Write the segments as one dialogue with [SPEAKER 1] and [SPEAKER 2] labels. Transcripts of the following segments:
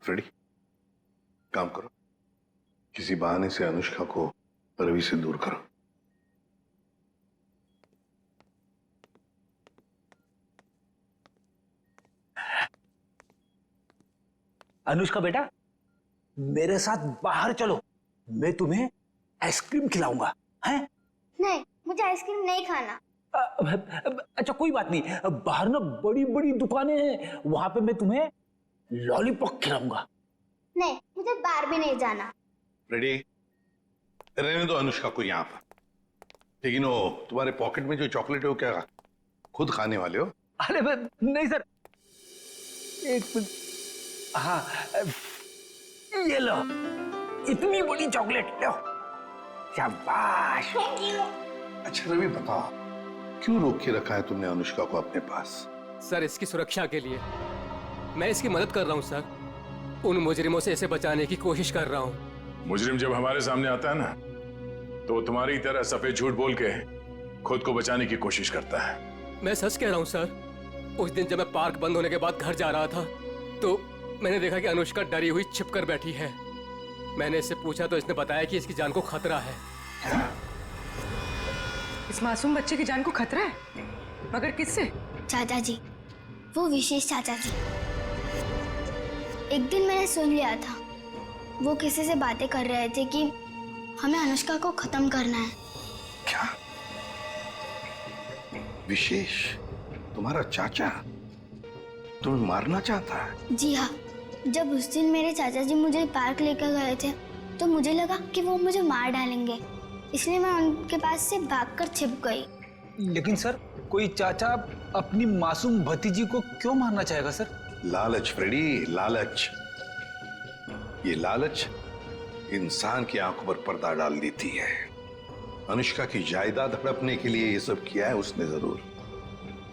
[SPEAKER 1] Freddy, काम करो, किसी बहाने से अनुष्का को रवि से दूर करो।
[SPEAKER 2] अनुष्का बेटा, मेरे साथ बाहर चलो, मैं तुम्हें आइसक्रीम खिलाऊंगा। हैं?
[SPEAKER 3] नहीं, मुझे आइसक्रीम नहीं खाना।
[SPEAKER 2] अच्छा कोई बात नहीं, बाहर ना बड़ी बड़ी दुकानें हैं, वहां पे मैं तुम्हें लॉलीपॉप खिलाऊंगा।
[SPEAKER 3] नहीं, मुझे बाहर भी नहीं जाना।
[SPEAKER 1] रेडी, रहने दो अनुष्का को यहाँ पर। लेकिन वो तुम्हारे पॉकेट में जो चॉकलेट है वो क्या खुद खाने वाले हो?
[SPEAKER 2] अरे नहीं सर, एक मिनट। हाँ, ये लो, इतनी बड़ी चॉकलेट लो। शाबाश।
[SPEAKER 1] अच्छा रवि बताओ, क्यों रोक के रखा है तुमने अनुष्का को अपने पास?
[SPEAKER 4] सर इसकी सुरक्षा के लिए। मैं इसकी मदद कर रहा हूँ सर, उन मुजरिमों से इसे बचाने की कोशिश कर रहा हूँ।
[SPEAKER 5] मुजरिम जब हमारे सामने आता है ना, तो वो तुम्हारी तरह सफेद झूठ बोल के खुद को बचाने की कोशिश करता है।
[SPEAKER 4] मैं सच कह रहा हूँ सर। उस दिन जब मैं पार्क बंद होने के बाद घर जा रहा था, तो मैंने देखा कि अनुष्का डरी हुई छिपकर बैठी है। मैंने इससे पूछा तो इसने बताया कि इसकी जान को खतरा है।
[SPEAKER 6] इस मासूम बच्चे की जान को खतरा है? मगर किससे?
[SPEAKER 3] चाचा जी, वो विशेष चाचा जी। एक दिन मैंने सुन लिया था, वो किसी से बातें कर रहे थे कि हमें अनुष्का को खत्म करना है।
[SPEAKER 1] क्या? विशेष तुम्हारा चाचा तुम्हें मारना चाहता है?
[SPEAKER 3] जी हाँ, जब उस दिन मेरे चाचा जी मुझे पार्क लेकर गए थे तो मुझे लगा कि वो मुझे मार डालेंगे, इसलिए मैं उनके पास से भागकर छिप गई।
[SPEAKER 2] लेकिन सर, कोई चाचा अपनी मासूम भतीजी को क्यों मारना चाहेगा सर?
[SPEAKER 1] लालच फ्रेडी, लालच। ये लालच इंसान की आंखों पर पर्दा डाल देती है। अनुष्का की जायदाद हड़पने के लिए ये सब किया है उसने जरूर,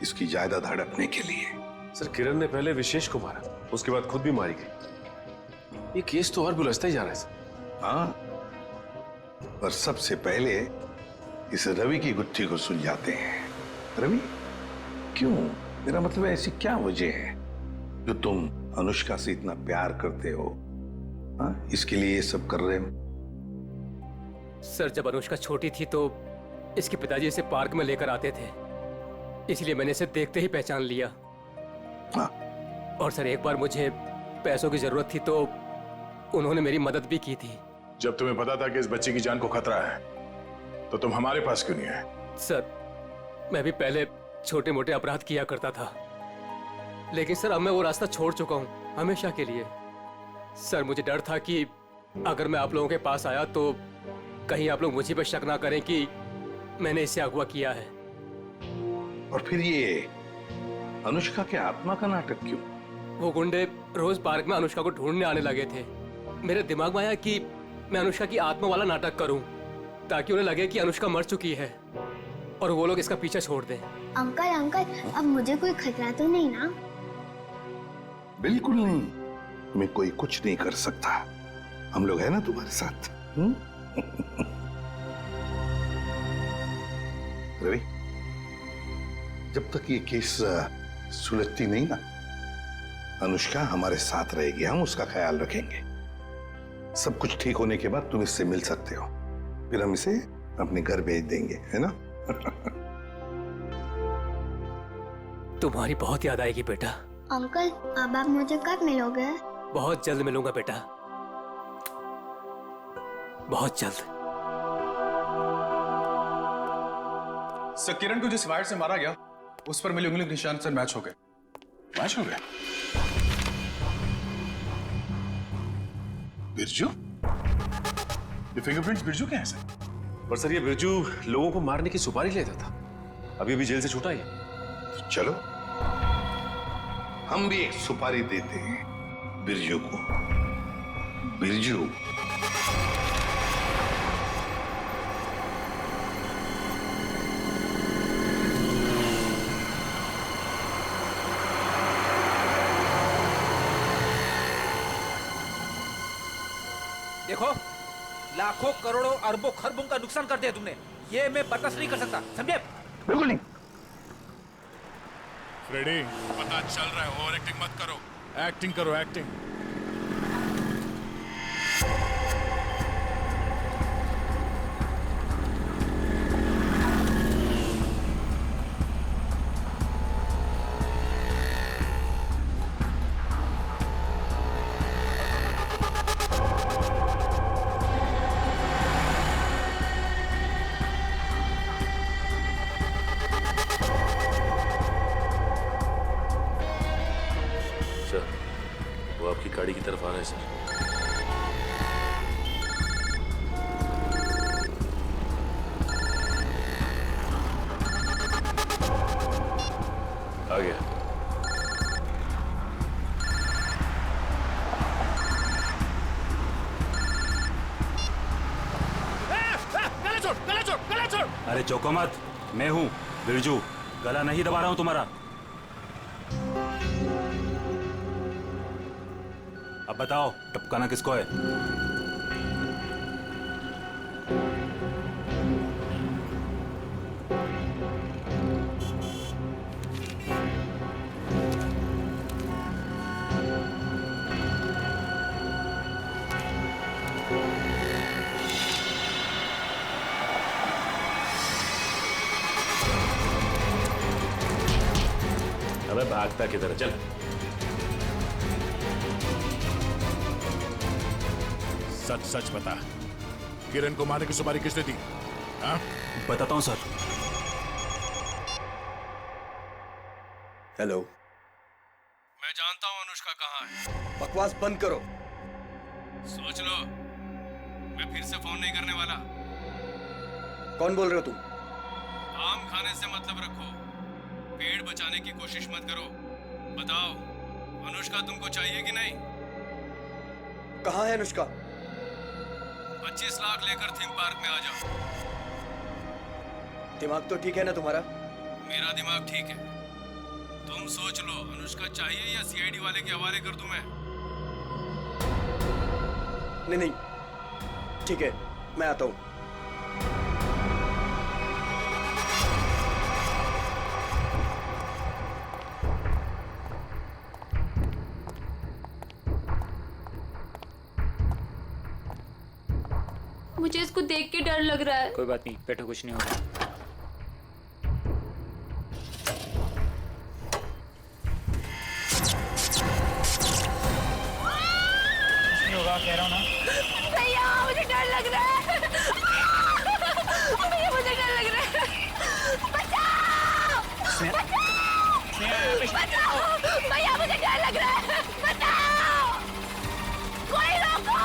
[SPEAKER 1] इसकी जायदाद हड़पने के लिए।
[SPEAKER 7] सर किरण ने पहले विशेष को मारा, उसके बाद खुद भी मारी गई। ये केस तो और भी उलझता ही जा रहा है सर।
[SPEAKER 1] हाँ, और सबसे पहले इस रवि की गुत्थी को सुलझाते हैं। रवि, क्यों? मेरा मतलब है, ऐसी क्या वजह है जो तुम अनुष्का से इतना प्यार करते हो? हाँ, इसके लिए ये सब कर रहे हो?
[SPEAKER 4] सर जब अनुष्का छोटी थी तो इसके पिताजी इसे पार्क में लेकर आते थे, इसलिए मैंने इसे देखते ही पहचान लिया।
[SPEAKER 1] हाँ।
[SPEAKER 4] और सर एक बार मुझे पैसों की जरूरत थी तो उन्होंने मेरी मदद भी की थी।
[SPEAKER 5] जब तुम्हें पता था कि इस बच्चे की जान को खतरा है, तो तुम हमारे पास क्यों नहीं आए?
[SPEAKER 4] सर मैं भी पहले छोटे मोटे अपराध किया करता था, लेकिन सर अब मैं वो रास्ता छोड़ चुका हूँ हमेशा के लिए। सर मुझे डर था कि अगर मैं आप लोगों के पास आया तो कहीं आप लोग मुझे पर शक ना करें कि मैंने इसे अगवा किया है।
[SPEAKER 1] और फिर ये अनुष्का के आत्मा का नाटक क्यों?
[SPEAKER 4] वो गुंडे रोज पार्क में अनुष्का को ढूंढने आने लगे थे। मेरे दिमाग में आया कि मैं अनुष्का की आत्मा वाला नाटक करूं, ताकि उन्हें लगे कि अनुष्का मर चुकी है और वो लोग इसका पीछा छोड़ दें।
[SPEAKER 3] अंकल अंकल, अब मुझे कोई खतरा तो नहीं ना?
[SPEAKER 1] बिल्कुल नहीं, तुम्हें कोई कुछ नहीं कर सकता। हम लोग हैं ना तुम्हारे साथ। रवि, जब तक ये केस सुलझती नहीं ना, अनुष्का हमारे साथ रहेगी, हम उसका ख्याल रखेंगे। सब कुछ ठीक होने के बाद तुम इससे मिल सकते हो, फिर हम इसे अपने घर भेज देंगे, है ना?
[SPEAKER 4] तुम्हारी बहुत याद आएगी बेटा।
[SPEAKER 3] अंकल, अब आप मुझे कब मिलोगे?
[SPEAKER 4] बहुत जल्द मिलूंगा बेटा, बहुत जल्द।
[SPEAKER 8] सर किरण को जिस वायर से मारा गया उस पर मिले उंगली के निशान सर मैच हो गए।
[SPEAKER 5] मैच हो गया? बिरजू? ये फिंगरप्रिंट्स बिरजू के हैं सर?
[SPEAKER 7] पर सर ये बिरजू लोगों को मारने की सुपारी लेता था, अभी अभी जेल से छूटा ही।
[SPEAKER 1] चलो हम भी एक सुपारी देते हैं बिरजू को। बिरजू,
[SPEAKER 9] देखो, लाखों करोड़ों अरबों खरबों का नुकसान कर दिया तुमने, ये मैं बर्दाश्त नहीं कर सकता, समझे?
[SPEAKER 2] बिल्कुल नहीं।
[SPEAKER 5] फ्रेडी, पता चल रहा है, ओवर एक्टिंग मत करो, एक्टिंग करो, एक्टिंग।
[SPEAKER 7] तरफ आ रहे हैं सर। आ गया।
[SPEAKER 10] अरे चौको मत, मैं हूं बिरजू, गला नहीं दबा रहा हूं तुम्हारा। अब बताओ टपकाना किसको है?
[SPEAKER 7] अबे भागता किधर? चल।
[SPEAKER 5] सच सच बता, किरण को मारने की सुपारी किसने दी? हाँ?
[SPEAKER 10] बताता हूं सर।
[SPEAKER 11] हेलो।
[SPEAKER 4] मैं जानता हूं अनुष्का कहाँ है।
[SPEAKER 11] बकवास बंद करो।
[SPEAKER 4] सोच लो, मैं फिर से फोन नहीं करने वाला।
[SPEAKER 11] कौन बोल रहे हो तुम?
[SPEAKER 4] आम खाने से मतलब रखो, पेड़ बचाने की कोशिश मत करो। बताओ, अनुष्का तुमको चाहिए कि नहीं?
[SPEAKER 11] कहाँ है अनुष्का?
[SPEAKER 4] 25 लाख लेकर थीम पार्क में आ जाओ।
[SPEAKER 11] दिमाग तो ठीक है ना तुम्हारा?
[SPEAKER 4] मेरा दिमाग ठीक है। तुम सोच लो, अनुष्का चाहिए या सीआईडी वाले के हवाले कर दूं मैं?
[SPEAKER 11] नहीं नहीं, ठीक है, मैं आता हूँ।
[SPEAKER 12] मुझे इसको देख के डर लग रहा है।
[SPEAKER 2] कोई बात नहीं, बैठो, कुछ नहीं होगा। कुछ नहीं होगा, कह रहा हूँ ना।
[SPEAKER 12] भैया मुझे डर लग रहा है। भैया मुझे डर लग रहा है। बचाओ! बचाओ! भैया मुझे डर लग रहा है। बचाओ! कोई रोको!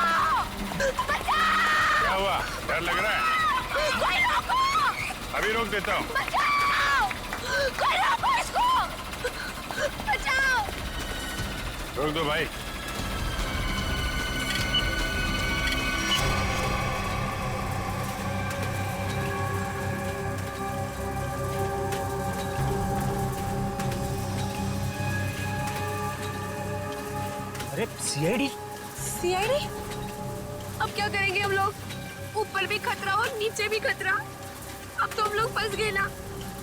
[SPEAKER 12] बचाओ!
[SPEAKER 5] क्या हुआ? डर लग रहा है?
[SPEAKER 12] कोई रोको!
[SPEAKER 5] अभी रोक देता हूँ।
[SPEAKER 12] बचाओ! कोई रोको इसको! बचाओ!
[SPEAKER 5] रोक दो भाई।
[SPEAKER 2] अरे सीआईडी?
[SPEAKER 12] सीआईडी? अब क्या करेंगे हम लोग? ऊपर भी खतरा और नीचे भी खतरा। अब तो हम लोग फंस गए ना।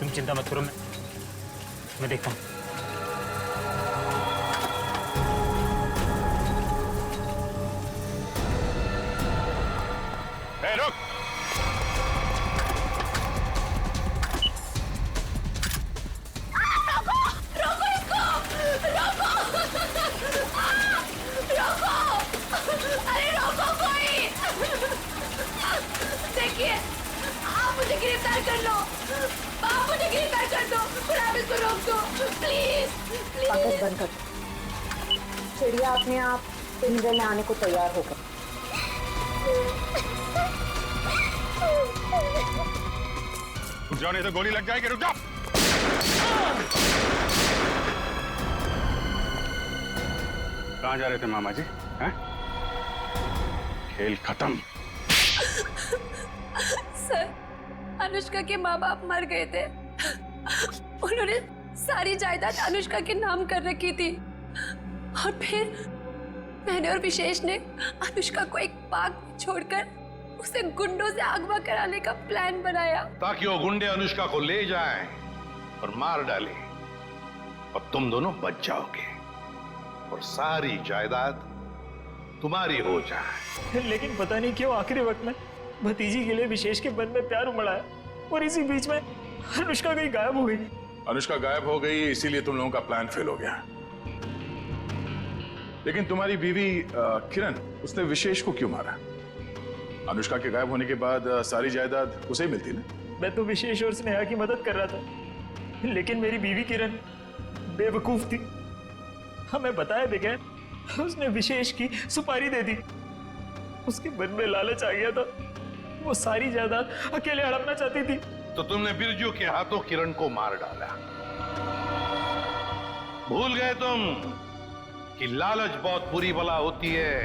[SPEAKER 2] तुम चिंता मत करो, मैं देखता हूँ।
[SPEAKER 5] रुक।
[SPEAKER 12] रोको! रोको इसको! रोको! रोको! अरे रोको कोई! देखिए, आप मुझे गिरफ्तार कर लो। आप मुझे गिरफ्तार कर दो। और आप इसको रोक दो, प्लीज प्लीज।
[SPEAKER 13] बंद कर। चिड़िया अपने आप पिंजरे में आने को तैयार हो गई।
[SPEAKER 5] रुक जाओ, नहीं तो गोली लग जाएगी। रुक जाओ। कहाँ जा रहे थे मामा जी? हैं? खेल खत्म।
[SPEAKER 12] सर, अनुष्का के माँ बाप मर गए थे। उन्होंने सारी जायदाद अनुष्का के नाम कर रखी थी। और फिर मैंने और विशेष ने अनुष्का को एक पार्क में छोड़कर उसे गुंडों से अगवा कराने का प्लान बनाया,
[SPEAKER 1] ताकि वो गुंडे अनुष्का को ले जाएं और मार डालें और तुम दोनों बच जाओगे और सारी जायदाद तुम्हारी हो जाए।
[SPEAKER 2] लेकिन पता नहीं क्यों आखिरी वक्त में भतीजी के लिए विशेष के मन में प्यार उमड़ा है और इसी बीच में अनुष्का कहीं गायब हो गई।
[SPEAKER 5] अनुष्का गायब हो गई, इसीलिए तुम लोगों का प्लान फेल हो गया। लेकिन तुम्हारी बीवी किरण, उसने विशेष को क्यों मारा? अनुष्का के गायब होने के बाद सारी जायदाद उसे ही मिलती ना।
[SPEAKER 2] मैं तो विशेष और स्नेहा की मदद कर रहा था, लेकिन मेरी बीवी किरण बेवकूफ थी। हमें बताया बगैर
[SPEAKER 14] उसने विशेष की सुपारी दे दी। उसके मन में लालच आ गया था, वो सारी जायदाद अकेले हड़पना चाहती थी।
[SPEAKER 1] तो तुमने बिरजू के हाथों किरण को मार डाला। भूल गए तुम कि लालच बहुत बुरी बला होती है।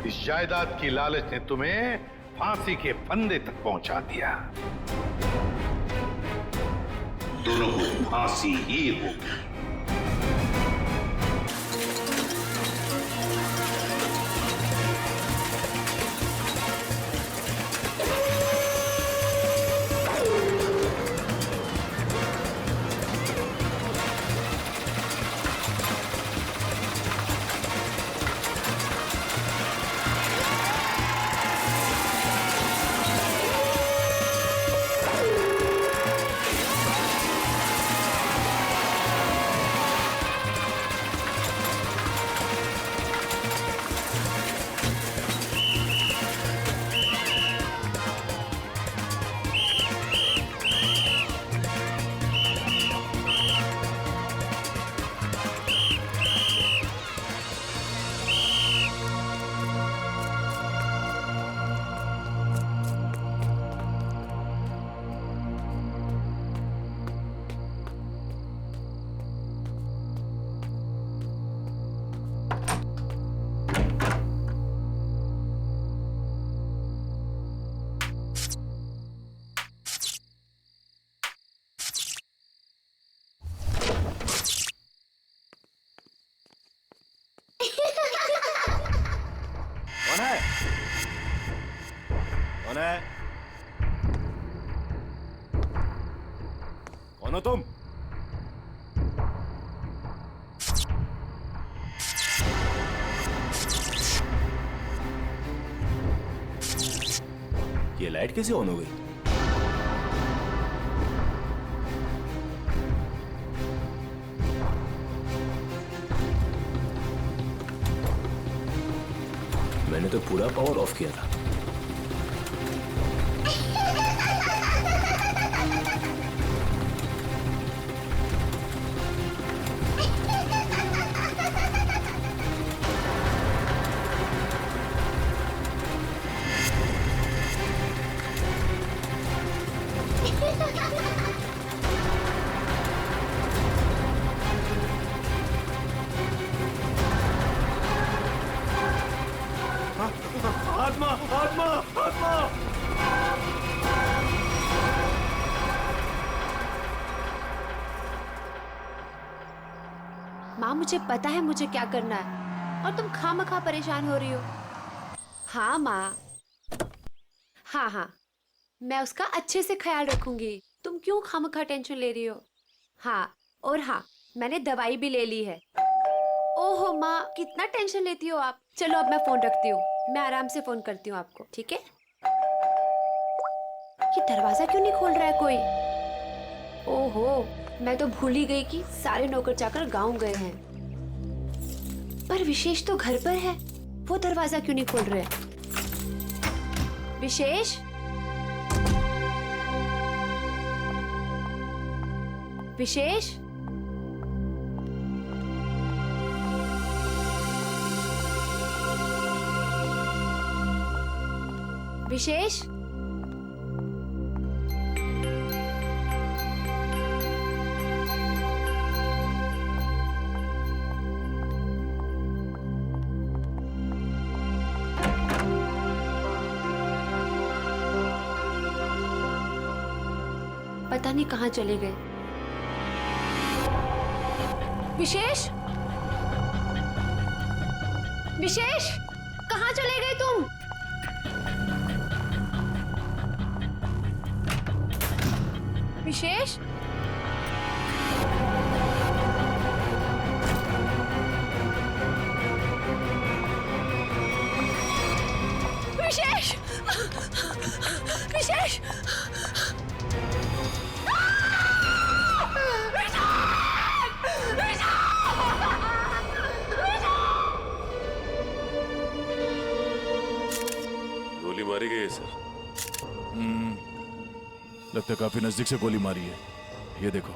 [SPEAKER 1] इस जायदाद की लालच ने तुम्हें फांसी के फंदे तक पहुंचा दिया। दोनों को फांसी ही होगी।
[SPEAKER 7] कौन है? कौन हो तुम? ये लाइट कैसे ऑन हो गई? मैंने तो पूरा पावर ऑफ किया था।
[SPEAKER 14] आत्मा आत्मा आत्मा!
[SPEAKER 12] माँ, मुझे पता है मुझे क्या करना है और तुम खामखा परेशान हो रही हो। हाँ माँ, हाँ, मैं उसका अच्छे से ख्याल रखूंगी। तुम क्यों खामखा टेंशन ले रही हो? हाँ, और हाँ, मैंने दवाई भी ले ली है। ओहो माँ, कितना टेंशन लेती हो आप। चलो अब मैं फोन रखती हूँ, मैं आराम से फोन करती हूँ आपको, ठीक है? ये दरवाजा क्यों नहीं खोल रहा है कोई? ओहो, मैं तो भूल ही गई कि सारे नौकर चाकर गांव गए हैं। पर विशेष तो घर पर है, वो दरवाजा क्यों नहीं खोल रहे? विशेष, विशेष, विशेष, पता नहीं कहाँ चले गए। विशेष, विशेष, कहाँ चले गए तुम? विशेष, विशेष, विशेष,
[SPEAKER 7] गोली मारी गई है सर।
[SPEAKER 5] लगता है काफी नजदीक से गोली मारी है। ये देखो,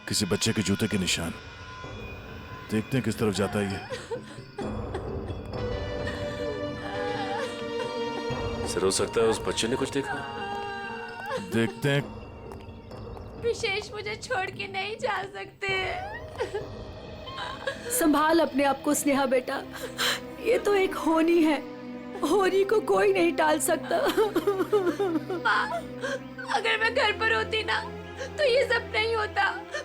[SPEAKER 5] किसी बच्चे के जूते के निशान। देखते हैं किस तरफ जाता है ये।
[SPEAKER 7] सर हो सकता है उस बच्चे ने कुछ देखा।
[SPEAKER 5] देखते हैं।
[SPEAKER 12] विशेष मुझे छोड़ के नहीं जा सकते।
[SPEAKER 15] संभाल अपने आप को स्नेहा बेटा, ये तो एक होनी है, होनी को कोई नहीं टाल सकता।
[SPEAKER 12] माँ, अगर मैं घर पर होती ना तो ये सब नहीं होता।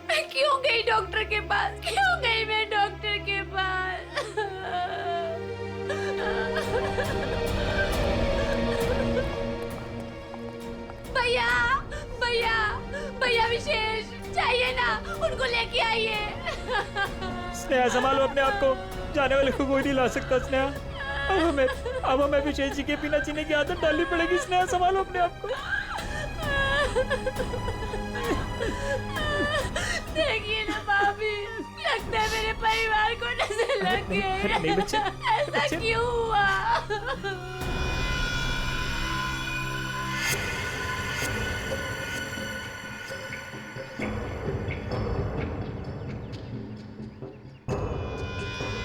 [SPEAKER 12] मैं क्यों गई डॉक्टर के पास, क्यों गई मैं डॉक्टर के पास? भैया भैया भैया, विशेष चाहिए ना, उनको लेके आइए।
[SPEAKER 14] स्नेहा संभालो अपने आप को, जाने वाले को कोई नहीं ला सकता। स्नेहा अब हमें विशेष जी के बिना जीने की आदत डालनी पड़ेगी। स्नेहा संभालो अपने आप को।
[SPEAKER 12] देखिए ना भाभी, लगता है मेरे परिवार को नजर लग गई।
[SPEAKER 14] नहीं बच्चे,
[SPEAKER 12] ऐसा क्यों हुआ?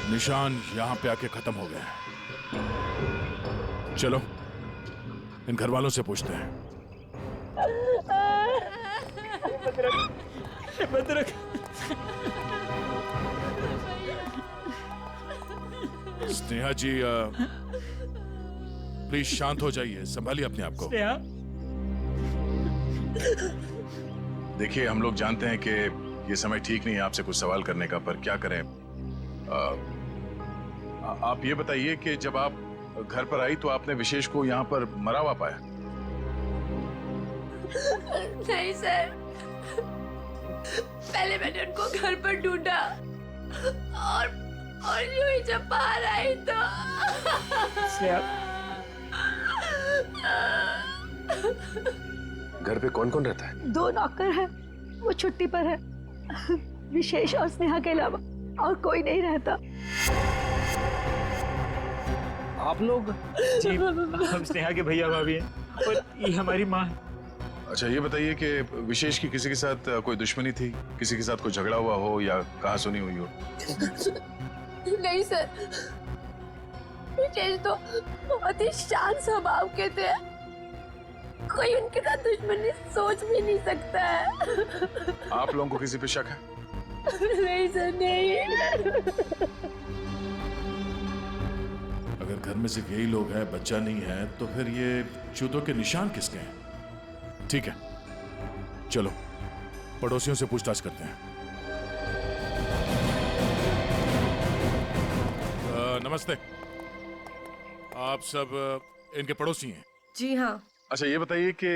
[SPEAKER 5] निशान यहाँ पे आके खत्म हो गए हैं। चलो इन घर वालों से पूछते हैं।
[SPEAKER 14] भद्रक,
[SPEAKER 5] स्नेहा जी प्लीज शांत हो जाइए, संभालिए अपने आप को।
[SPEAKER 14] स्नेहा,
[SPEAKER 5] देखिए हम लोग जानते हैं कि ये समय ठीक नहीं है आपसे कुछ सवाल करने का, पर क्या करें। आप ये बताइए कि जब आप घर पर आई तो आपने विशेष को यहाँ पर मरा हुआ पाया?
[SPEAKER 12] नहीं सर, पहले मैंने उनको घर पर ढूंढा और यूं ही जब बाहर आई तो
[SPEAKER 7] घर पे कौन कौन रहता है?
[SPEAKER 15] 2 नौकर है, वो छुट्टी पर है। विशेष और स्नेहा के अलावा और कोई नहीं रहता।
[SPEAKER 14] आप लोग? जी, हम स्नेहा के भैया भाभी हैं और ये हमारी माँ है।
[SPEAKER 5] अच्छा ये बताइए कि विशेष की किसी के साथ कोई दुश्मनी थी, किसी के साथ कोई झगड़ा हुआ हो या कहा सुनी हुई हो?
[SPEAKER 12] नहीं सर, विशेष तो बहुत ही शांत स्वभाव के थे, कोई उनके साथ दुश्मनी सोच भी नहीं सकता है।
[SPEAKER 5] आप लोगों को किसी पे शक है?
[SPEAKER 12] नहीं सर, नहीं।
[SPEAKER 5] अगर घर में सिर्फ यही लोग हैं, बच्चा नहीं है, तो फिर ये जूतों के निशान किसके हैं? ठीक है, चलो पड़ोसियों से पूछताछ करते हैं। नमस्ते, आप सब इनके पड़ोसी हैं?
[SPEAKER 15] जी हाँ।
[SPEAKER 5] अच्छा ये बताइए कि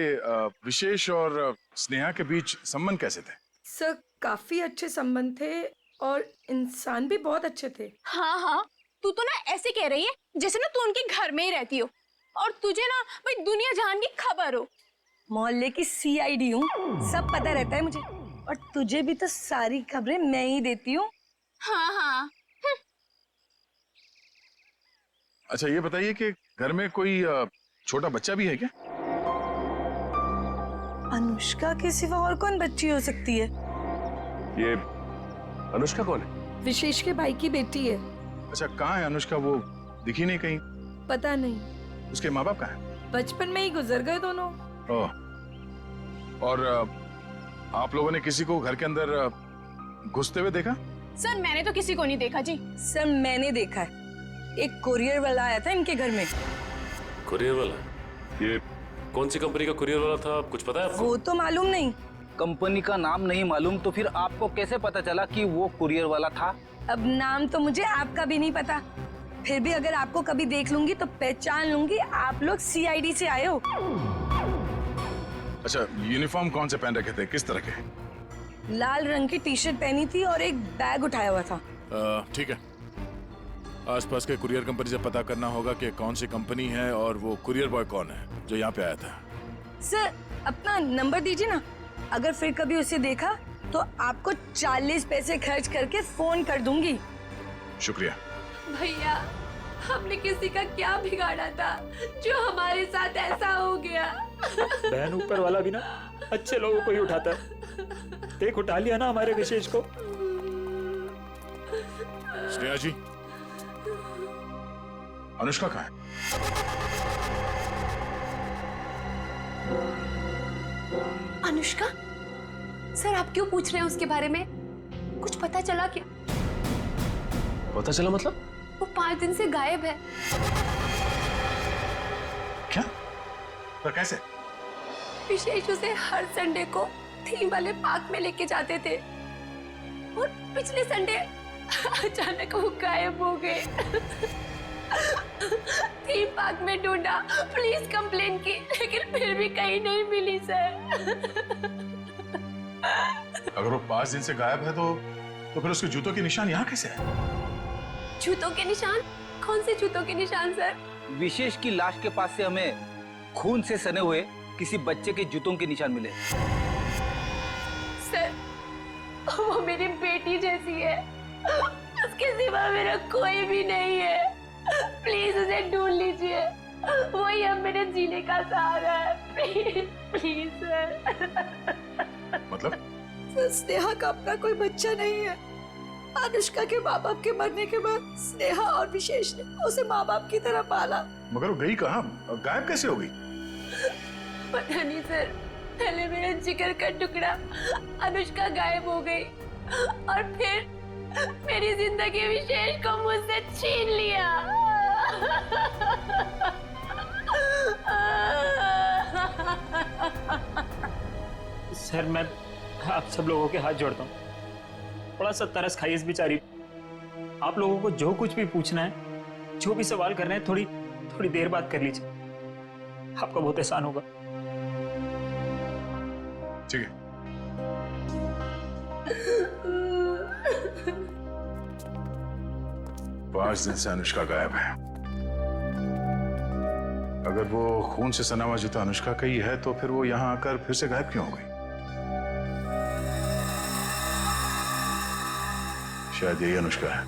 [SPEAKER 5] विशेष और स्नेहा के बीच संबंध कैसे थे?
[SPEAKER 15] सर काफी अच्छे संबंध थे और इंसान भी बहुत अच्छे थे।
[SPEAKER 16] हाँ हाँ, तू तो ना ऐसे कह रही है जैसे ना तू उनके घर में ही रहती हो और तुझे ना भाई दुनिया जहान की खबर हो।
[SPEAKER 15] मोहल्ले की CID हूँ, सब पता रहता है मुझे, और तुझे भी तो सारी खबरें मैं ही देती हूँ।
[SPEAKER 16] हाँ हाँ।
[SPEAKER 5] अच्छा ये बताइए कि घर में कोई छोटा बच्चा भी है क्या?
[SPEAKER 15] अनुष्का के सिवा और कौन बच्ची हो सकती है?
[SPEAKER 7] ये अनुष्का कौन है?
[SPEAKER 15] विशेष के भाई की बेटी है।
[SPEAKER 5] अच्छा कहाँ है अनुष्का? वो दिखी नहीं कहीं।
[SPEAKER 15] पता नहीं।
[SPEAKER 5] उसके माँ बाप कहाँ हैं?
[SPEAKER 15] बचपन में ही गुजर गए दोनों।
[SPEAKER 5] ओह, और आप लोगों ने किसी को घर के अंदर घुसते हुए देखा?
[SPEAKER 16] सर मैंने तो किसी को नहीं देखा जी।
[SPEAKER 15] सर मैंने देखा है, एक कुरियर वाला आया था इनके घर में।
[SPEAKER 7] कुरियर वाला? ये कौन सी कंपनी का कुरियर वाला था, कुछ पता है आपको?
[SPEAKER 15] वो तो मालूम नहीं।
[SPEAKER 2] कंपनी का नाम नहीं मालूम तो फिर आपको कैसे पता चला कि वो कुरियर वाला था?
[SPEAKER 15] अब नाम तो मुझे आपका भी नहीं पता, फिर भी अगर आपको कभी देख लूंगी तो पहचान लूंगी आप लोग CID से आए हो।
[SPEAKER 5] अच्छा यूनिफॉर्म कौन से पहन रखे थे, किस तरह के?
[SPEAKER 15] लाल रंग की टी-शर्ट पहनी थी और एक बैग उठाया हुआ था।
[SPEAKER 5] ठीक है, आसपास के कुरियर कंपनी से पता करना होगा कि कौन सी कंपनी है और वो कुरियर बॉय कौन है जो यहाँ पे आया था।
[SPEAKER 15] सर अपना नंबर दीजिए ना, अगर फिर कभी उसे देखा तो आपको 40 पैसे खर्च करके फोन कर दूंगी।
[SPEAKER 5] शुक्रिया।
[SPEAKER 12] भैया हमने किसी का क्या बिगाड़ा था जो हमारे साथ ऐसा हो गया?
[SPEAKER 14] बहन ऊपर वाला भी ना अच्छे लोगों को ही उठाता है। देख उठा लिया ना हमारे विशेष को।
[SPEAKER 5] स्नेहा जी, अनुष्का कहाँ है?
[SPEAKER 12] अनुष्का? सर आप क्यों पूछ रहे हैं उसके बारे में? कुछ पता चला क्या?
[SPEAKER 7] पता चला मतलब?
[SPEAKER 12] वो 5 दिन से गायब है।
[SPEAKER 5] क्या? पर कैसे?
[SPEAKER 12] विशेष उसे हर संडे को थीम वाले पार्क में लेके जाते थे और पिछले संडे अचानक वो गायब हो गए। थीम पार्क में ढूंढा, पुलिस कंप्लेन की, लेकिन फिर भी कहीं नहीं मिली सर।
[SPEAKER 5] अगर वो 5 दिन से गायब है तो फिर उसके जूतों के निशान यहाँ कैसे है?
[SPEAKER 12] जूतों के निशान? कौन से जूतों के निशान सर?
[SPEAKER 9] विशेष की लाश के पास से हमें खून से सने हुए किसी बच्चे के जूतों के निशान मिले।
[SPEAKER 12] सर वो मेरी बेटी जैसी है, उसके सिवा मेरा कोई भी नहीं है। प्लीज उसे ढूंढ लीजिए, वही अब मेरे जीने का सहारा है। Please please sir.
[SPEAKER 5] मतलब?
[SPEAKER 15] सर स्नेहा का अपना कोई बच्चा नहीं है। अनुष्का के माँ बाप के मरने के बाद स्नेहा और विशेष ने उसे माँ बाप की तरह पाला।
[SPEAKER 5] मगर वो गई कहाँ? गायब कैसे हो गई?
[SPEAKER 12] पता नहीं सर, पहले मेरा जिगर का टुकड़ा अनुष्का गायब हो गई और फिर मेरी जिंदगी विशेष को मुझसे छीन लिया।
[SPEAKER 14] सर मैं आप सब लोगों के हाथ जोड़ता हूँ, थोड़ा सा तरस खाइए इस बेचारी। आप लोगों को जो कुछ भी पूछना है, जो भी सवाल करना है, थोड़ी देर बाद कर लीजिए, आपका बहुत एहसान होगा।
[SPEAKER 5] ठीक है। पांच दिन से अनुष्का गायब है। अगर वो खून से सना हुआ जूता अनुष्का का ही है तो फिर वो यहाँ आकर फिर से गायब क्यों हो गई? शायद यही अनुष्का है।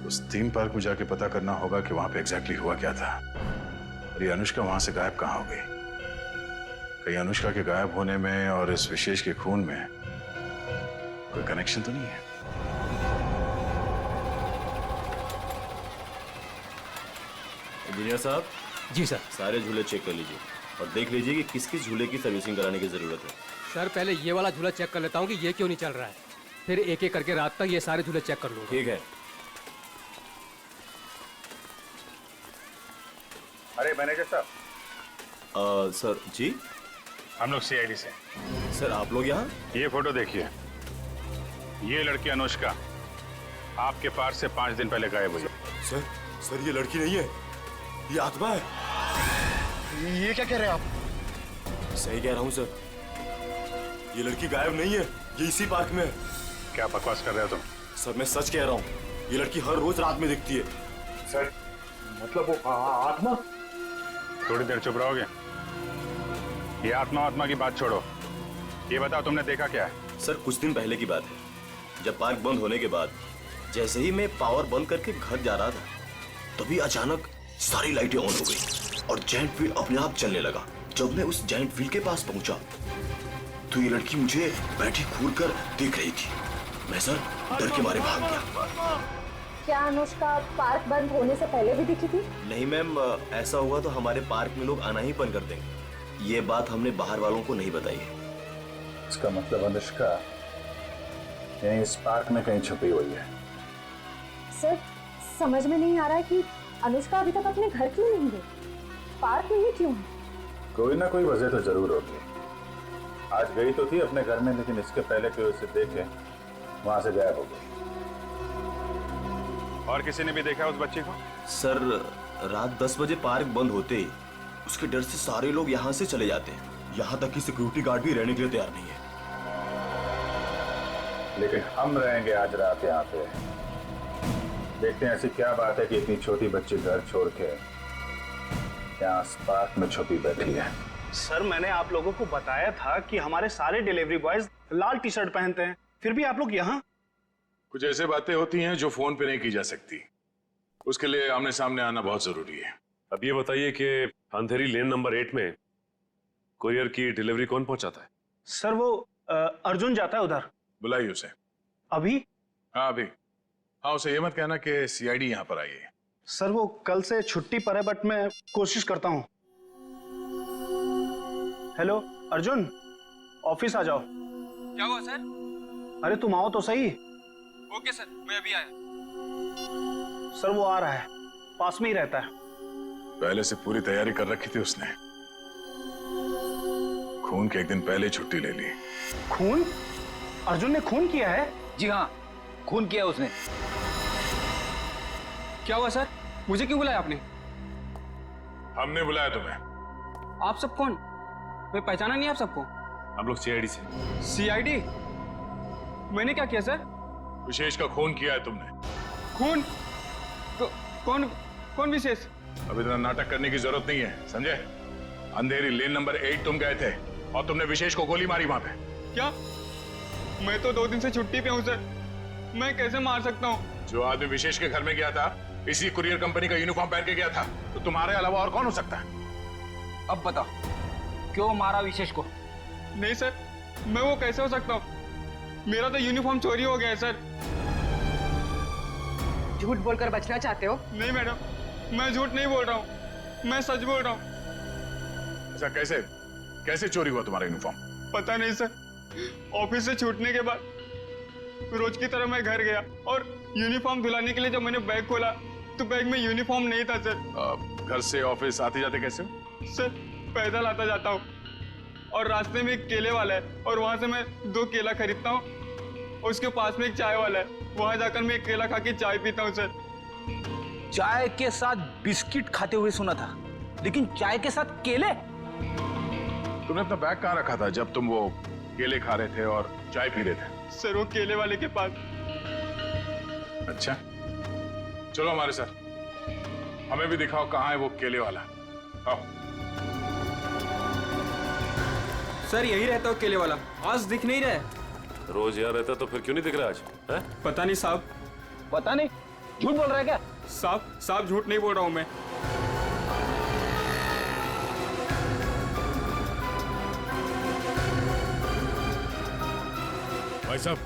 [SPEAKER 5] उस थीम पार्क में जाके पता करना होगा कि वहां पे एग्जैक्टली हुआ क्या था और ये अनुष्का वहां से गायब कहाँ हो गई। कहीं अनुष्का के गायब होने में और इस विशेष के खून में कोई कनेक्शन तो नहीं है?
[SPEAKER 7] इंजीनियर साहब।
[SPEAKER 4] जी सर।
[SPEAKER 7] सारे झूले चेक कर लीजिए और देख लीजिए कि किस किस झूले की सर्विसिंग कराने की जरूरत है।
[SPEAKER 4] सर पहले ये वाला झूला चेक कर लेता हूँ कि ये क्यों नहीं चल रहा है, फिर एक एक करके रात तक ये सारे झूले चेक कर लूंगा।
[SPEAKER 7] ठीक है।
[SPEAKER 5] अरे मैनेजर साहब।
[SPEAKER 7] सर जी,
[SPEAKER 5] हम लोग सीआईडी से।
[SPEAKER 7] सर आप लोग यहाँ?
[SPEAKER 5] ये फोटो देखिए, ये लड़की अनुष्का आपके पार्क से 5 दिन पहले गायब हुई।
[SPEAKER 7] सर ये लड़की नहीं है, ये आत्मा है।
[SPEAKER 11] ये क्या कह रहे हैं आप?
[SPEAKER 7] सही कह रहा हूँ सर, ये लड़की गायब नहीं है, ये इसी पार्क में है।
[SPEAKER 5] क्या बकवास कर रहे हो तुम?
[SPEAKER 7] सर मैं सच कह रहा हूँ, ये लड़की हर रोज रात में दिखती है।
[SPEAKER 5] सर मतलब वो आत्मा? थोड़ी देर चुप रहोगे? ये आत्मा की बात छोड़ो, ये बताओ तुमने देखा क्या है?
[SPEAKER 7] सर कुछ दिन पहले की बात है, जब पार्क बंद होने के बाद जैसे ही मैं पावर बंद करके घर जा रहा था, तभी अचानक सारी लाइटें ऑन हो गई और जायंट व्हील अपने आप चलने लगा। जब मैं उस जायंट व्हील के पास पहुंचा तो ये लड़की मुझे बैठी घूर कर देख रही थी। मैं सर डर के मारे भाग गया।
[SPEAKER 13] क्या अनुष्का पार्क बंद होने से पहले भी दिखी थी?
[SPEAKER 7] नहीं मैम, ऐसा हुआ तो हमारे पार्क में लोग आना ही बंद कर देंगे। ये बात हमने बाहर वालों को नहीं बताई है।
[SPEAKER 5] इसका मतलब अनुष्का यहीं इस पार्क में कहीं छुपी हुई है।
[SPEAKER 13] सर समझ में नहीं आ रहा है कि अनुष्का अभी तक अपने घर क्यों नहीं गई, पार्क में ही क्यों है?
[SPEAKER 5] कोई ना कोई वजह तो जरूर होगी। आज गई तो थी अपने घर में, लेकिन इसके पहले कोई उसे देखे वहां से गायब हो गई। और किसी ने भी देखा उस बच्ची को?
[SPEAKER 7] सर रात 10 बजे पार्क बंद होते ही उसके डर से सारे लोग यहाँ से चले जाते हैं, यहाँ तक कि सिक्योरिटी गार्ड भी रहने के लिए तैयार नहीं है।
[SPEAKER 5] लेकिन हम रहेंगे आज रात यहाँ पे। देखते हैं ऐसी क्या बात है कि इतनी छोटी बच्ची घर छोड़ के यहाँ पार्क में छुपी बैठी है।
[SPEAKER 11] सर मैंने आप लोगों को बताया था कि हमारे सारे डिलीवरी बॉयज लाल टी शर्ट पहनते हैं, फिर भी आप लोग यहाँ।
[SPEAKER 5] कुछ ऐसे बातें होती हैं जो फोन पे नहीं की जा सकती, उसके लिए आमने सामने आना बहुत जरूरी है।
[SPEAKER 7] अब ये बताइए कि अंधेरी लेन नंबर 8 में कुरियर की डिलीवरी कौन पहुंचाता है?
[SPEAKER 11] सर वो अर्जुन जाता है उधर।
[SPEAKER 5] बुलाइए उसे।
[SPEAKER 11] अभी?
[SPEAKER 5] हाँ अभी। हाँ, उसे ये मत कहना कि सीआईडी यहाँ पर आई है।
[SPEAKER 11] सर वो कल से छुट्टी पर है, बट मैं कोशिश करता हूँ। हेलो अर्जुन, ऑफिस आ जाओ।
[SPEAKER 9] क्या हुआ सर?
[SPEAKER 11] अरे तुम आओ तो सही।
[SPEAKER 9] ओके सर, मैं अभी आया।
[SPEAKER 11] सर वो आ रहा है, पास में ही रहता है।
[SPEAKER 5] पहले से पूरी तैयारी कर रखी थी उसने। खून के एक दिन पहले छुट्टी ले ली।
[SPEAKER 11] खून? अर्जुन ने खून किया है?
[SPEAKER 2] जी हाँ, खून किया उसने।
[SPEAKER 9] क्या हुआ सर? मुझे क्यों बुलाया आपने?
[SPEAKER 5] हमने बुलाया तुम्हें।
[SPEAKER 9] आप सब कौन? मैं पहचाना नहीं आप सबको।
[SPEAKER 10] हम लोग सीआईडी से।
[SPEAKER 9] सीआईडी? मैंने क्या किया सर?
[SPEAKER 5] विशेष का खून किया है तुमने।
[SPEAKER 9] खून? कौन कौन विशेष?
[SPEAKER 5] अब इतना नाटक करने की जरूरत नहीं है, समझे? अंधेरी लेन नंबर 8 तुम गए थे और तुमने विशेष को गोली मारी वहां पे।
[SPEAKER 9] क्या? मैं तो 2 दिन से छुट्टी पे हूँ सर, मैं कैसे मार सकता हूँ?
[SPEAKER 5] जो आदमी विशेष के घर में गया था, इसी कुरियर कंपनी का यूनिफॉर्म पहन के गया था, तो तुम्हारे अलावा और कौन हो सकता है?
[SPEAKER 2] अब बताओ, क्यों मारा विशेष को?
[SPEAKER 9] नहीं सर, मैं वो कैसे हो सकता हूँ? मेरा तो यूनिफॉर्म चोरी हो गया है सर।
[SPEAKER 6] झूठ बोलकर बचना चाहते हो?
[SPEAKER 9] नहीं मैडम, मैं झूठ नहीं बोल रहा हूँ, मैं सच बोल रहा हूँ।
[SPEAKER 5] ऐसा कैसे चोरी हुआ तुम्हारा यूनिफॉर्म?
[SPEAKER 9] पता नहीं सर, ऑफिस से छूटने के बाद रोज की तरह मैं घर गया और यूनिफॉर्म धुलाने के लिए जब मैंने बैग खोला तो बैग में यूनिफॉर्म नहीं था सर।
[SPEAKER 5] घर से ऑफिस आते जाते कैसे हो?
[SPEAKER 9] सर पैदल आता जाता हूँ और रास्ते में एक केले वाला है और वहां से मैं 2 केला खरीदता हूँ। उसके पास में एक चाय वाला है, वहां जाकर मैं एक केला खा के चाय पीता हूँ सर।
[SPEAKER 2] चाय के साथ बिस्किट खाते हुए सुना था, लेकिन चाय के साथ केले?
[SPEAKER 5] तुमने अपना बैग कहाँ रखा था जब तुम वो केले खा रहे थे और चाय पी रहे थे?
[SPEAKER 9] सर वो केले वाले के पास।
[SPEAKER 5] अच्छा, चलो हमारे साथ, हमें भी दिखाओ कहाँ है वो केले वाला। आओ।
[SPEAKER 9] सर यही रहता हो केले वाला, आज दिख नहीं रहा है।
[SPEAKER 10] रोज यहाँ रहता तो फिर क्यों नहीं दिख रहा आज? है?
[SPEAKER 9] पता नहीं साहब।
[SPEAKER 2] पता नहीं, झूठ बोल रहा है क्या?
[SPEAKER 9] साहब झूठ नहीं बोल रहा हूँ मैं।
[SPEAKER 5] भाई साहब,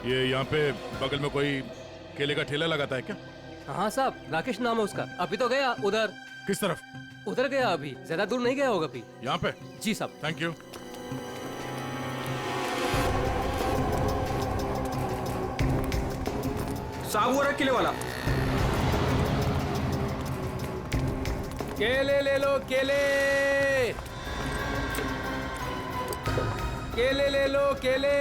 [SPEAKER 5] ये यहाँ पे बगल में कोई केले का ठेला लगाता है क्या?
[SPEAKER 4] हाँ साहब, राकेश नाम है उसका। अभी तो गया उधर।
[SPEAKER 5] किस तरफ?
[SPEAKER 4] उधर गया, अभी ज्यादा दूर नहीं गया होगा अभी।
[SPEAKER 5] यहाँ पे?
[SPEAKER 4] जी साहब।
[SPEAKER 5] Thank you.
[SPEAKER 9] साहब वो रहा केले वाला।
[SPEAKER 4] केले ले लो, केले केले ले लो, केले।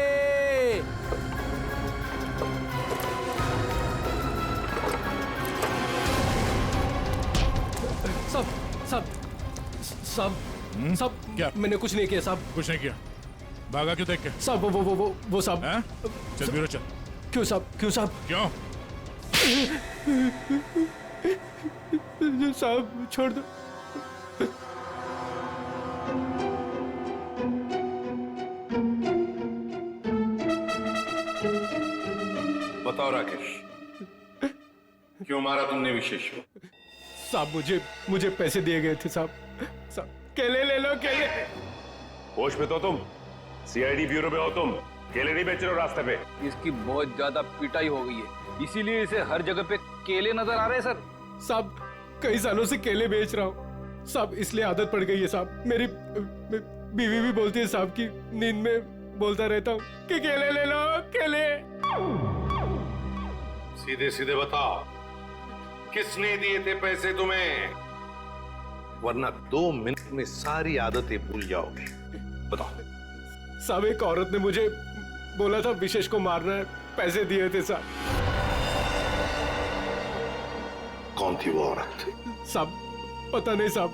[SPEAKER 4] सब
[SPEAKER 5] क्या?
[SPEAKER 4] मैंने कुछ नहीं किया साहब।
[SPEAKER 5] कुछ नहीं किया? भागा क्यों देख के?
[SPEAKER 4] साहब वो साहब।
[SPEAKER 5] चल बीरो चल।
[SPEAKER 4] क्यों साहब?
[SPEAKER 5] क्यों?
[SPEAKER 4] साहब छोड़ दो।
[SPEAKER 1] बताओ राकेश, क्यों मारा तुमने विशेष को?
[SPEAKER 4] साहब मुझे पैसे दिए गए थे साहब। केले ले लो, केले।
[SPEAKER 10] होश में तो तुम? सीआईडी ब्यूरो में हो तुम? केले नहीं बेच रहे हो रास्ते पे?
[SPEAKER 2] इसकी बहुत ज्यादा पिटाई हो गई है, इसीलिए इसे हर जगह पे केले नजर आ रहे हैं सर।
[SPEAKER 4] साहब कई सालों से केले बेच रहा हूँ साहब, इसलिए आदत पड़ गई है साहब। मेरी बीवी भी बोलती है साहब की नींद में बोलता रहता हूँ कि केले ले लो, केले।
[SPEAKER 1] सीधे सीधे बताओ, किसने दिए थे पैसे तुम्हें? वरना 2 मिनट में सारी आदतें भूल जाओगे। बताओ।
[SPEAKER 4] साहब एक औरत ने मुझे बोला था विशेष को मारना है, पैसे दिए थे साहब।
[SPEAKER 1] कौन थी वो औरत?
[SPEAKER 4] साहब पता नहीं साहब,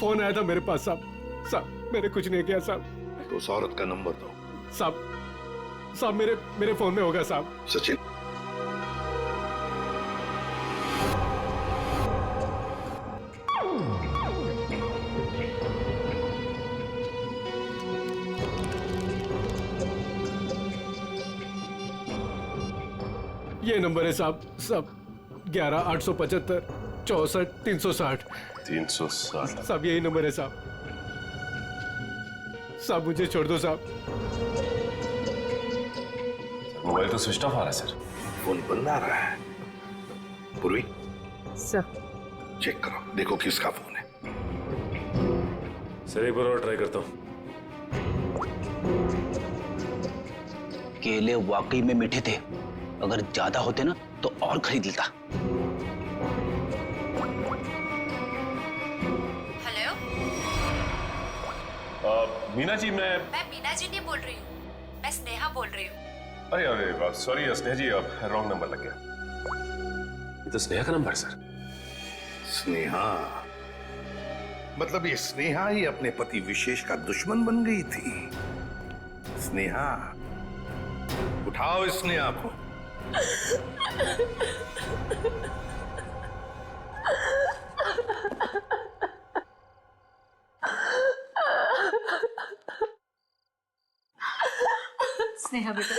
[SPEAKER 4] फोन आया था मेरे पास साहब। मैंने कुछ नहीं किया साहब।
[SPEAKER 1] तो उस औरत का नंबर दो।
[SPEAKER 4] साहब मेरे फोन में होगा साहब।
[SPEAKER 1] सचिन,
[SPEAKER 4] ये नंबर है साहब 11 875 64 360।
[SPEAKER 10] 360?
[SPEAKER 4] साहब यही नंबर है साहब। मुझे छोड़ दो साहब।
[SPEAKER 10] मोबाइल तो स्विच ऑफ आ रहा है सर।
[SPEAKER 1] फोन बंद आ रहा है। पूर्वी
[SPEAKER 6] सर
[SPEAKER 1] चेक करो, देखो किसका फोन है।
[SPEAKER 10] सर एक बार और ट्राई करता हूँ।
[SPEAKER 2] केले वाकई में मीठे थे, अगर ज्यादा होते ना तो और खरीद लेता।
[SPEAKER 12] हेलो,
[SPEAKER 10] मीना जी, मैं
[SPEAKER 12] मीना जी नहीं बोल रही हूँ, मैं स्नेहा बोल रही हूँ।
[SPEAKER 10] अरे अरे सॉरी स्नेहा जी, रॉन्ग नंबर लग गया। ये तो स्नेहा का नंबर है सर।
[SPEAKER 1] स्नेहा? मतलब ये स्नेहा ही अपने पति विशेष का दुश्मन बन गई थी। स्नेहा, उठाओ इस स्नेहा को।
[SPEAKER 15] स्नेहा बेटा,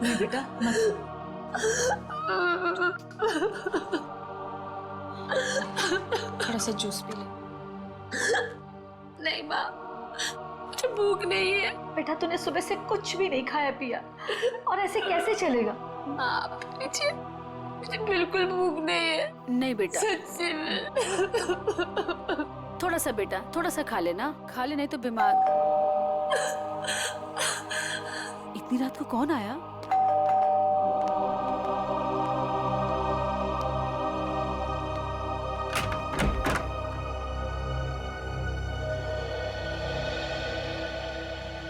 [SPEAKER 15] नहीं बेटा मत।
[SPEAKER 12] थोड़ा सा जूस पी ले। नहीं माँ, मुझे भूख नहीं है।
[SPEAKER 15] बेटा तूने सुबह से कुछ भी नहीं खाया पिया, और ऐसे कैसे चलेगा?
[SPEAKER 12] माँ मुझे बिल्कुल भूख नहीं है।
[SPEAKER 17] नहीं बेटा,
[SPEAKER 12] सच्ची में।
[SPEAKER 17] थोड़ा सा बेटा, थोड़ा सा खा लेना, खा ले, नहीं तो बीमार। इतनी रात को कौन आया?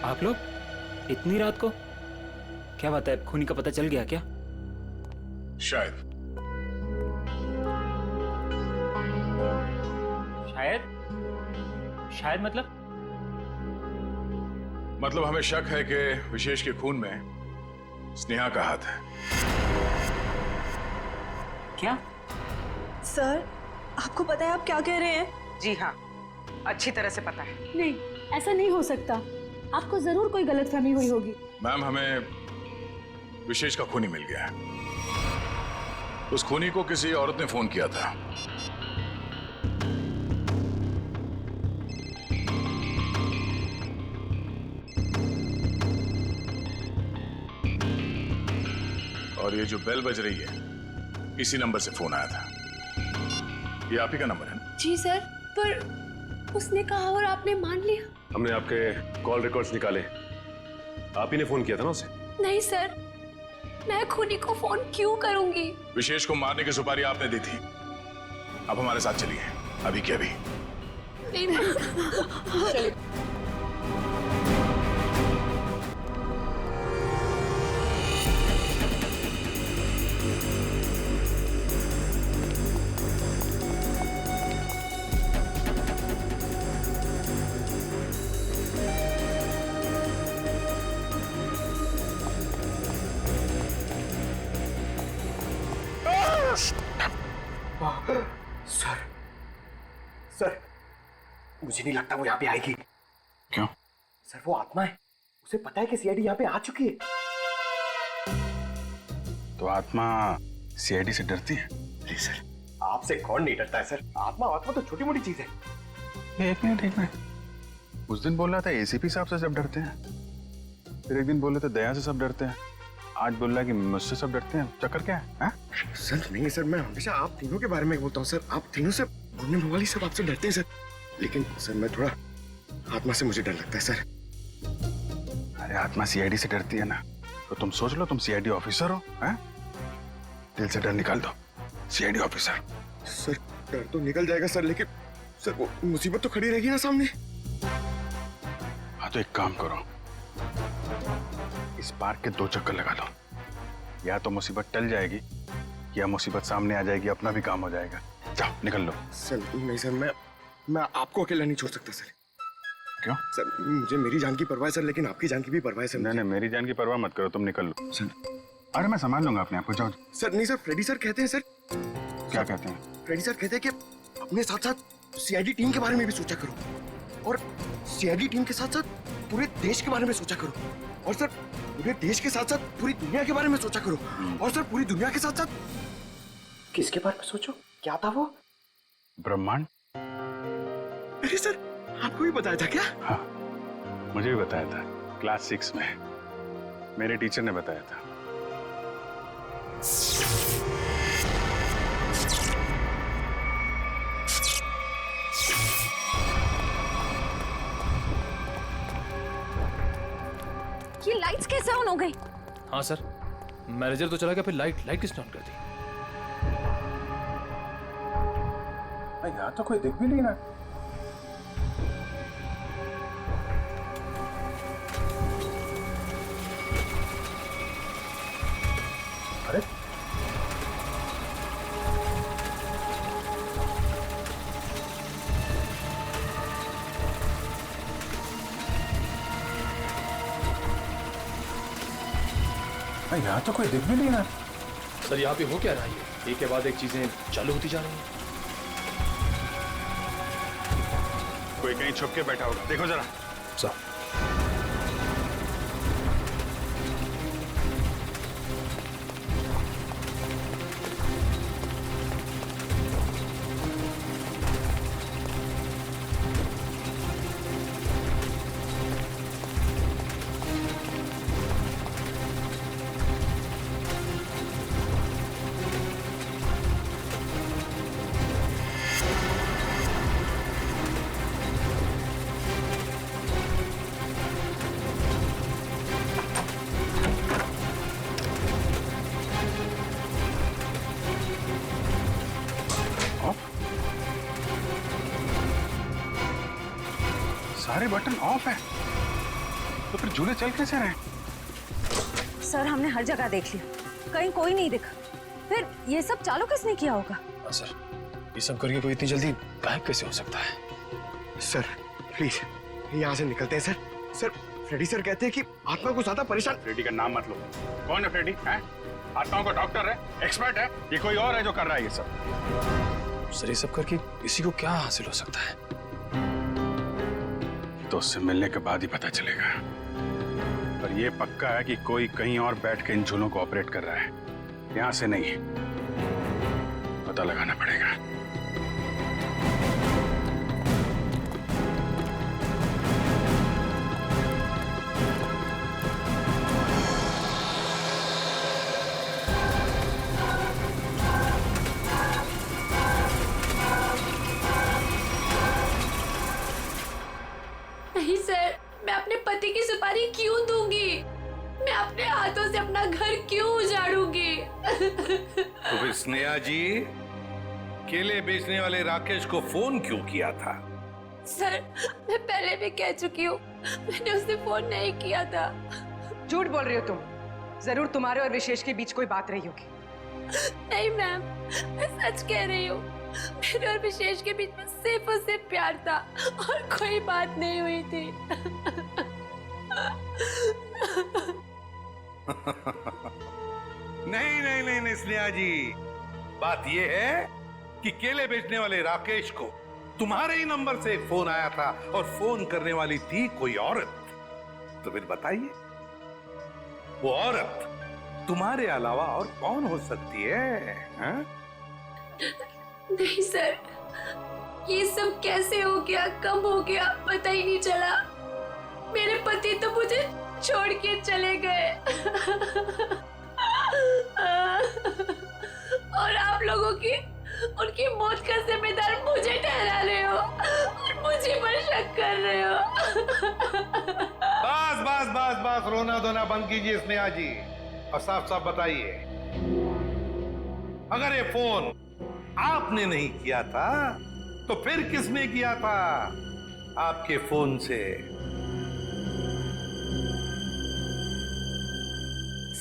[SPEAKER 14] आप लोग इतनी रात को? क्या बात है, खूनी का पता चल गया क्या?
[SPEAKER 5] शायद।
[SPEAKER 14] शायद
[SPEAKER 5] मतलब हमें शक है कि विशेष के खून में स्नेहा का हाथ है।
[SPEAKER 14] क्या?
[SPEAKER 15] सर आपको पता है आप क्या कह रहे हैं?
[SPEAKER 6] जी हाँ, अच्छी तरह से पता है।
[SPEAKER 13] नहीं, ऐसा नहीं हो सकता। आपको जरूर कोई गलतफहमी हुई होगी।
[SPEAKER 5] मैम, हमें विशेष का खूनी मिल गया है। उस खूनी को किसी औरत ने फोन किया था। और ये जो बेल बज रही है, इसी नंबर से फोन आया था। ये आप ही का नंबर है ना?
[SPEAKER 12] जी सर, पर उसने कहा और आपने मान लिया।
[SPEAKER 10] हमने आपके कॉल रिकॉर्ड्स निकाले, आप ही ने फोन किया था ना उसे?
[SPEAKER 12] नहीं सर, मैं खूनी को फोन क्यों करूंगी?
[SPEAKER 5] विशेष को मारने की सुपारी आपने दी थी। अब हमारे साथ चलिए, अभी के अभी।
[SPEAKER 12] नहीं चलिए।
[SPEAKER 2] सर, मुझे नहीं लगता वो यहाँ पे आएगी।
[SPEAKER 5] क्यों?
[SPEAKER 2] सर वो आत्मा है, उसे पता है कि सीआईडी यहाँ पे आ चुकी है।
[SPEAKER 5] तो आत्मा सीआईडी से डरती है?
[SPEAKER 2] नहीं सर, आपसे कौन नहीं डरता है सर? आत्मा तो छोटी मोटी चीज है।
[SPEAKER 5] एक मिनट। उस दिन बोल रहा था एसीपी साहब से सब डरते हैं, फिर एक दिन बोले थे दया से सब डरते हैं, आज बोल रहा है कि मुझसे सब डरते हैं। चक्कर क्या है?
[SPEAKER 2] सर नहीं सर, मैं हमेशा आप तीनों के बारे में बोलता हूँ सर। आप तीनों से बोलने वाली सब आपसे डरते हैं सर। लेकिन सर मैं थोड़ा आत्मा से मुझे डर लगता है सर।
[SPEAKER 5] अरे आत्मा सीआईडी से डरती है ना, तो तुम सोच लो तुम सीआईडी ऑफिसर हो, हैं? दिल से डर निकाल दो, सीआईडी ऑफिसर।
[SPEAKER 2] सर डर तो निकल जाएगा सर, लेकिन सर वो मुसीबत तो खड़ी रहेगी ना सामने।
[SPEAKER 5] हाँ तो एक काम करो, इस पार्क के 2 चक्कर लगा लो, या तो मुसीबत टल जाएगी या मुसीबत सामने आ जाएगी, अपना भी काम हो जाएगा। जाओ निकल लो।
[SPEAKER 2] सर नहीं सर, मैं आपको अकेला नहीं छोड़ सकता सर।
[SPEAKER 5] क्यों?
[SPEAKER 2] सर मुझे मेरी जान की परवाह है सर, लेकिन आपकी जान की भी परवाह है सर।
[SPEAKER 5] नहीं, मेरी जान की परवाह मत करो, तुम निकल लो सर। अरे मैं संभाल लूंगा अपने आप को, जाओ।
[SPEAKER 2] सर नहीं सर, फ्रेडी सर कहते हैं सर।
[SPEAKER 5] क्या कहते हैं?
[SPEAKER 2] फ्रेडी सर कहते हैं कि अपने साथ साथ सीआईडी टीम के बारे में भी सोचा करो, और सीआईडी टीम के साथ साथ पूरे देश के बारे में सोचा करो, और सर पूरे देश के साथ साथ पूरी दुनिया के बारे में सोचा करो, और सर पूरी दुनिया के साथ साथ किसके बारे में सोचो? क्या था वो?
[SPEAKER 5] ब्रह्मांड।
[SPEAKER 2] अरे सर आपको भी बताया था क्या?
[SPEAKER 5] हाँ मुझे भी बताया था, क्लास 6 में। मेरे टीचर ने बताया था।
[SPEAKER 16] ये लाइट्स कैसे ऑन हो गई?
[SPEAKER 18] हाँ सर, मैनेजर तो चला गया, फिर लाइट किसने ऑन कर दी?
[SPEAKER 5] यहाँ तो कोई दिख भी नहीं रहा। अरे यहाँ तो कोई दिख भी नहीं रहा।
[SPEAKER 18] सर यहाँ पे हो क्या रहा है? एक के बाद एक चीजें चालू होती जा रही हैं।
[SPEAKER 5] कोई कहीं छुप के बैठा होगा, देखो जरा।
[SPEAKER 18] सर
[SPEAKER 5] सारे बटन ऑफ है, तो फिर झूले चल कैसे रहे?
[SPEAKER 15] सर हमने हर जगह देख लिया, कहीं कोई नहीं दिखा। फिर ये सब चालू किसने किया होगा?
[SPEAKER 18] हाँ सर, ये सब करके कोई इतनी जल्दी गायब कैसे हो सकता है?
[SPEAKER 2] सर प्लीज यहाँ से निकलते हैं सर। सर फ्रेडी सर कहते हैं कि आत्मा को ज्यादा परेशान।
[SPEAKER 5] फ्रेडी का नाम मत लो। कौन है फ्रेडी? है आत्माओं का डॉक्टर है, एक्सपर्ट है, ये कोई और है जो कर रहा है ये सब?
[SPEAKER 18] सर ये सब करके किसी को क्या हासिल हो सकता है?
[SPEAKER 5] तो उससे मिलने के बाद ही पता चलेगा। पर यह पक्का है कि कोई कहीं और बैठ के इन झूलों को ऑपरेट कर रहा है, यहां से नहीं। पता लगाना पड़ेगा।
[SPEAKER 12] नहीं सर, मैं अपने पति की सुपारी क्यों दूंगी? मैं अपने हाथों से अपना घर क्यों उजाड़ूंगी?
[SPEAKER 1] तो फिर स्नेहा जी केले बेचने वाले राकेश को फोन क्यों किया था?
[SPEAKER 12] सर मैं पहले भी कह चुकी हूँ, मैंने उसे फोन नहीं किया था।
[SPEAKER 6] झूठ बोल रही हो तुम। जरूर तुम्हारे और विशेष के बीच कोई बात रही होगी।
[SPEAKER 12] नहीं मैम, मैं सच कह रही हूँ। मेरे और विशेष के बीच में सिर्फ और सिर्फ प्यार था और कोई बात नहीं हुई थी।
[SPEAKER 1] नहीं नहीं नहीं नहीं स्नेहा जी, बात यह है कि केले बेचने वाले राकेश को तुम्हारे ही नंबर से एक फोन आया था और फोन करने वाली थी कोई औरत। तो फिर बताइए, वो औरत तुम्हारे अलावा और कौन हो सकती है? हा?
[SPEAKER 12] नहीं सर, ये सब कैसे हो गया, कब हो गया, पता ही नहीं चला। मेरे पति तो मुझे छोड़ के चले गए और आप लोगों की उनकी मौत का जिम्मेदार मुझे ठहरा रहे हो और मुझे पर शक कर रहे हो।
[SPEAKER 1] बस बस बस बस, रोना धोना बंद कीजिए स्नेहा जी और साफ साफ बताइए, अगर ये फोन आपने नहीं किया था तो फिर किसने किया था आपके फोन से?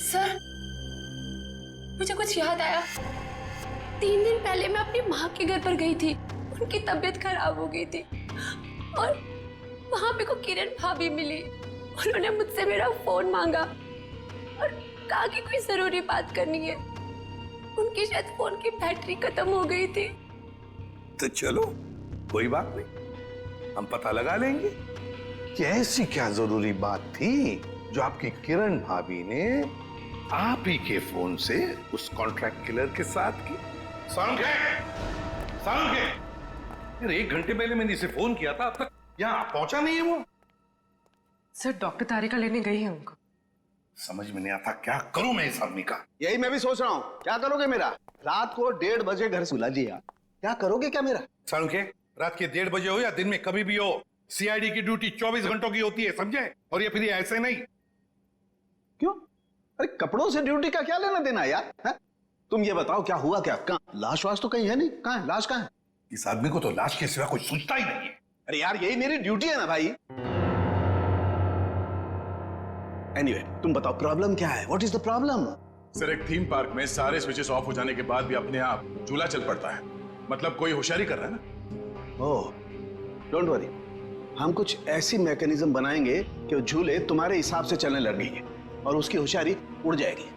[SPEAKER 12] सर मुझे कुछ याद आया। 3 दिन पहले मैं अपनी माँ के घर पर गई थी, उनकी तबीयत खराब हो गई थी और वहां पे को किरण भाभी मिली। उन्होंने मुझसे मेरा फोन मांगा और कहा कि कोई जरूरी बात करनी है। उनकी शायद फोन की बैटरी खत्म हो गई थी।
[SPEAKER 1] तो चलो कोई बात नहीं, हम पता लगा लेंगे कि ऐसी क्या जरूरी बात थी जो आपकी किरण भाभी ने आप ही के फोन से उस कॉन्ट्रैक्ट किलर के साथ की। यार 1 घंटे पहले मैंने इसे फोन किया था, अब तक यहाँ पहुंचा नहीं है वो।
[SPEAKER 6] सर डॉक्टर तारिका लेने गई है उनको।
[SPEAKER 1] समझ में नहीं आता क्या करूं मैं इस आदमी का।
[SPEAKER 2] यही मैं भी सोच रहा हूँ, क्या करोगे मेरा? रात को 1:30 बजे घर सुला दिया, क्या करोगे क्या मेरा?
[SPEAKER 1] सारू के रात के 1:30 बजे हो या दिन में कभी भी हो, सीआईडी की ड्यूटी 24 घंटों की होती है, समझे? और ये फिर ये ऐसे नहीं।
[SPEAKER 2] क्यों? अरे कपड़ों से ड्यूटी का क्या लेना देना यार? है? तुम ये बताओ क्या हुआ क्या? कहाँ लाश वाश तो कहीं है नहीं, कहाँ है लाश? कहाँ है?
[SPEAKER 1] इस आदमी को तो लाश के सिवा कोई सोचता ही नहीं है।
[SPEAKER 2] अरे यार यही मेरी ड्यूटी है ना भाई। एनीवे, तुम बताओ प्रॉब्लम क्या है? What is the problem?
[SPEAKER 5] Sir एक थीम पार्क में सारे स्विचेस ऑफ हो जाने के बाद भी अपने आप झूला चल पड़ता है, मतलब कोई होशियारी कर रहा है ना।
[SPEAKER 2] ओह, डोंट वरी, हम कुछ ऐसी मैकेनिज्म बनाएंगे कि वो झूले तुम्हारे हिसाब से चलने लगेंगे और उसकी होशियारी उड़ जाएगी।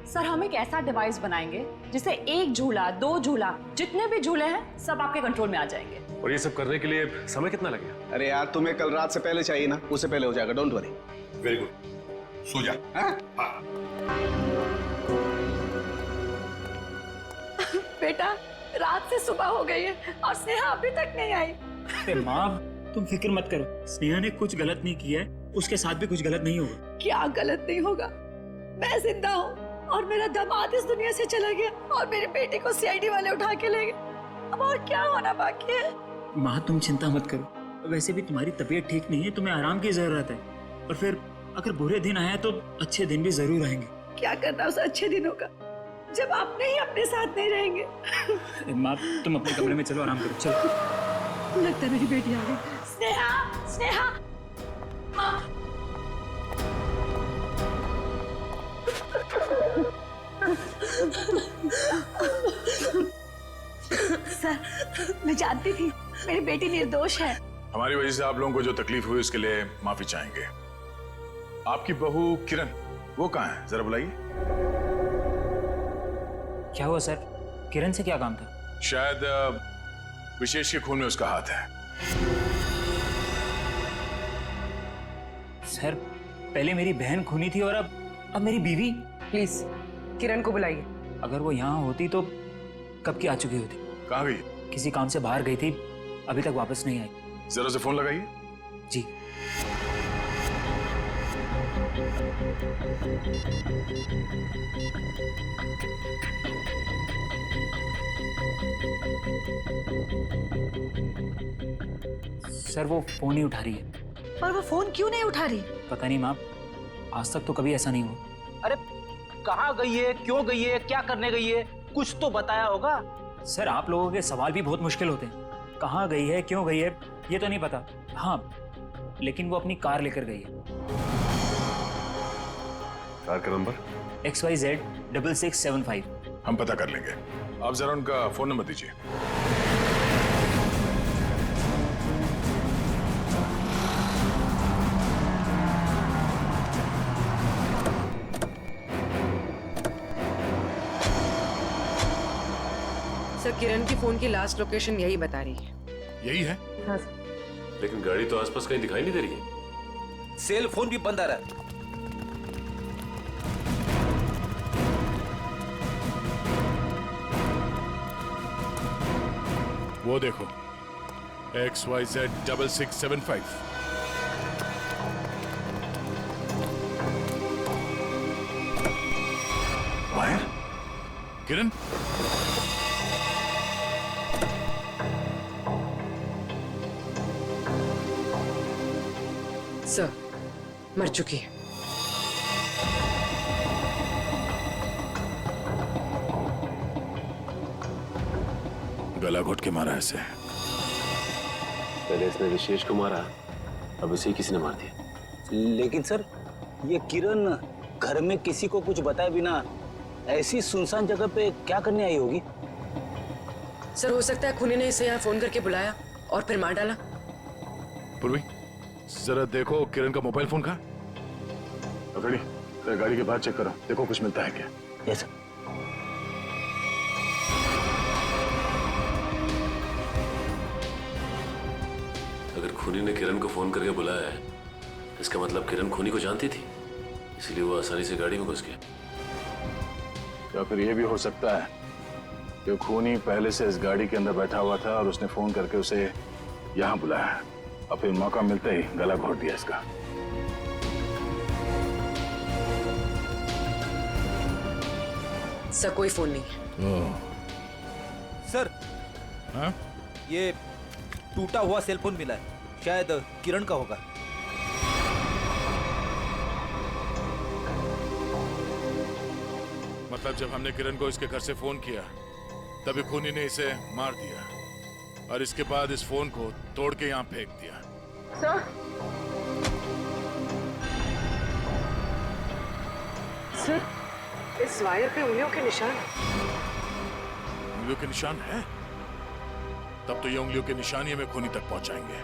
[SPEAKER 19] सर हम एक ऐसा डिवाइस बनाएंगे जिससे 1 झूला 2 झूला जितने भी झूले हैं सब आपके कंट्रोल में आ जाएंगे।
[SPEAKER 10] और ये सब करने के लिए समय कितना लगेगा?
[SPEAKER 2] अरे यार तुम्हें कल रात से पहले चाहिए ना, उससे पहले हो जाएगा, डोंट वरी।
[SPEAKER 1] वेरी गुड, सो जा। हाँ?
[SPEAKER 15] बेटा रात से सुबह हो गई है और स्नेहा अभी तक नहीं आई।
[SPEAKER 14] अरे माँ तुम फिक्र मत करो, स्नेहा ने कुछ गलत नहीं किया है, उसके साथ भी कुछ गलत नहीं होगा।
[SPEAKER 15] क्या गलत नहीं होगा? मैं जिंदा हूँ और मेरा दामाद इस दुनिया से चला गया और मेरे बेटे को सीआईडी वाले उठा के ले गए। अब और क्या होना बाकी है?
[SPEAKER 14] माँ तुम चिंता मत करो, वैसे भी तुम्हारी तबीयत ठीक नहीं है, तुम्हें आराम की जरूरत है। और फिर अगर बुरे दिन आए तो अच्छे दिन भी जरूर आएंगे।
[SPEAKER 15] क्या करना उस अच्छे दिनों का जब आपने ही अपने साथ नहीं रहेंगे।
[SPEAKER 14] माँ तुम अपने कमरे में चलो, आराम करो, चलो।
[SPEAKER 15] लगता है मेरी बेटी आ गई। स्नेहा, स्नेहा, माँ। सर मैं जानती थी मेरी बेटी निर्दोष है।
[SPEAKER 5] हमारी वजह से आप लोगों को जो तकलीफ हुई उसके लिए माफी चाहेंगे। आपकी बहू किरण वो कहाँ है, जरा बुलाइए।
[SPEAKER 14] क्या हुआ सर? किरण से क्या काम था?
[SPEAKER 5] शायद विशेष के खून में उसका हाथ है।
[SPEAKER 14] सर पहले मेरी बहन खूनी थी और अब मेरी बीवी।
[SPEAKER 6] प्लीज किरण को बुलाइए।
[SPEAKER 14] अगर वो यहाँ होती तो कब की आ चुकी होती।
[SPEAKER 5] कहाँ गई?
[SPEAKER 14] किसी काम से बाहर गई थी, अभी तक वापस नहीं आई।
[SPEAKER 5] जरा से फोन लगाइए।
[SPEAKER 14] जी। सर वो फोन नहीं उठा रही है।
[SPEAKER 15] पर वो फोन क्यों नहीं उठा रही?
[SPEAKER 14] पता नहीं माँ, आज तक तो कभी ऐसा नहीं हुआ।
[SPEAKER 20] अरे कहाँ गई है, क्यों गई है, क्या करने गई है, कुछ तो बताया होगा।
[SPEAKER 14] सर आप लोगों के सवाल भी बहुत मुश्किल होते हैं। कहाँ गई है, क्यों गई है, ये तो नहीं पता। हाँ लेकिन वो अपनी कार लेकर गई है।
[SPEAKER 5] कार का नंबर?
[SPEAKER 14] XYZ 6675।
[SPEAKER 5] हम पता कर लेंगे, आप जरा उनका फोन नंबर दीजिए।
[SPEAKER 6] सर किरण की फोन की लास्ट लोकेशन यही बता रही है।
[SPEAKER 5] यही है?
[SPEAKER 6] हाँ।
[SPEAKER 10] लेकिन गाड़ी तो आसपास कहीं दिखाई नहीं दे रही है।
[SPEAKER 20] सेल फोन भी बंद आ रहा है।
[SPEAKER 5] वो देखो XYZ 6675। मायर? किरण?
[SPEAKER 6] सर मर चुकी है।
[SPEAKER 5] गला घोट के मारा ऐसे।
[SPEAKER 10] पहले इसने विशेष को मारा, अब इसे किसी ने मार दिया।
[SPEAKER 20] लेकिन सर ये किरण घर में किसी को कुछ बताए बिना ऐसी सुनसान जगह पे क्या करने आई होगी?
[SPEAKER 6] सर हो सकता है खूनी ने इसे यहाँ फोन करके बुलाया और फिर मार डाला।
[SPEAKER 5] पूर्वी जरा देखो किरण का मोबाइल फोन कहाँ? गाड़ी के बाहर चेक करो, देखो कुछ मिलता है क्या।
[SPEAKER 20] यस।
[SPEAKER 10] अगर खूनी ने किरण को फोन करके बुलाया है, इसका मतलब किरण खूनी को जानती थी, इसलिए वो आसानी से गाड़ी में घुस गया।
[SPEAKER 5] या फिर ये भी हो सकता है कि खूनी पहले से इस गाड़ी के अंदर बैठा हुआ था और उसने फोन करके उसे यहाँ बुलाया और फिर मौका मिलते ही गला घोट दिया इसका।
[SPEAKER 6] सर कोई फोन नहीं है।
[SPEAKER 21] सर
[SPEAKER 5] हाँ?
[SPEAKER 21] ये टूटा हुआ सेल फोन मिला है, शायद किरण का होगा।
[SPEAKER 5] मतलब जब हमने किरण को इसके घर से फोन किया तभी खूनी ने इसे मार दिया और इसके बाद इस फोन को तोड़ के यहाँ फेंक दिया।
[SPEAKER 6] सर सर इस वायर पे उंगलियों के निशान।
[SPEAKER 5] उंगलियों के निशान है? तब तो ये उंगलियों के निशान ही हमें खूनी तक पहुंचाएंगे।